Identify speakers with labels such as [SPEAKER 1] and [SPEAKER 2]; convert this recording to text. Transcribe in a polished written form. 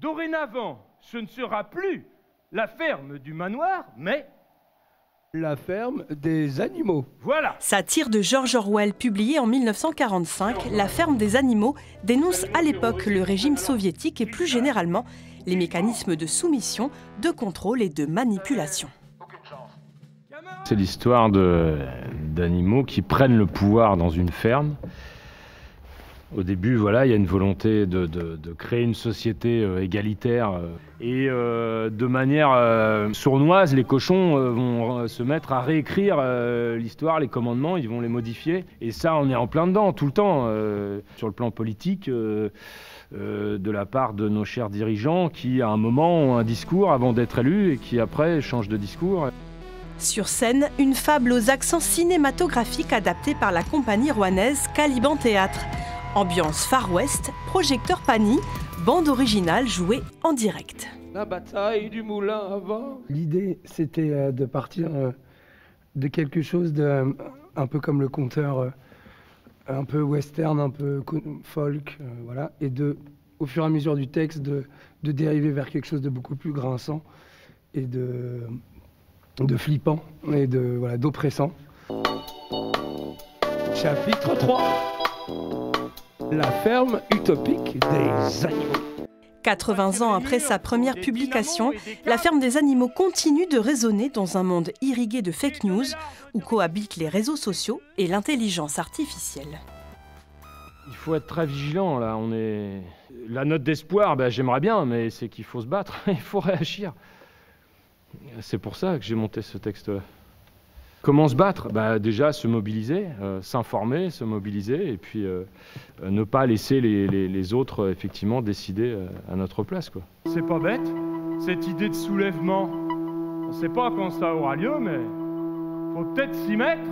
[SPEAKER 1] Dorénavant, ce ne sera plus la ferme du manoir, mais
[SPEAKER 2] la ferme des animaux.
[SPEAKER 1] Voilà.
[SPEAKER 3] Satire de George Orwell, publiée en 1945, La ferme des animaux dénonce à l'époque le régime soviétique et plus généralement les mécanismes de soumission, de contrôle et de manipulation.
[SPEAKER 4] C'est l'histoire d'animaux qui prennent le pouvoir dans une ferme. Au début, voilà, il y a une volonté de créer une société égalitaire. Et de manière sournoise, les cochons vont se mettre à réécrire l'histoire, les commandements, ils vont les modifier. Et ça, on est en plein dedans, tout le temps, sur le plan politique, de la part de nos chers dirigeants qui, à un moment, ont un discours avant d'être élus et qui, après, changent de discours.
[SPEAKER 3] Sur scène, une fable aux accents cinématographiques adaptée par la compagnie rouennaise Caliban Théâtre. Ambiance Far West, projecteur Pani, bande originale jouée en direct.
[SPEAKER 2] La bataille du moulin à vent. L'idée, c'était de partir de quelque chose de un peu comme le conteur, un peu western, un peu folk, voilà, et au fur et à mesure du texte, de dériver vers quelque chose de beaucoup plus grinçant et de flippant et voilà, d'oppressant. Chapitre 3. La ferme utopique des animaux.
[SPEAKER 3] 80 ans après sa première publication, La ferme des animaux continue de résonner dans un monde irrigué de fake news où cohabitent les réseaux sociaux et l'intelligence artificielle.
[SPEAKER 4] Il faut être très vigilant, là. La note d'espoir, j'aimerais bien, mais c'est qu'il faut se battre, il faut réagir. C'est pour ça que j'ai monté ce texte-là. Comment se battre? Déjà se mobiliser, s'informer, se mobiliser, et puis ne pas laisser les autres effectivement décider à notre place, quoi.
[SPEAKER 1] C'est pas bête, cette idée de soulèvement. On ne sait pas quand ça aura lieu, mais faut peut-être s'y mettre.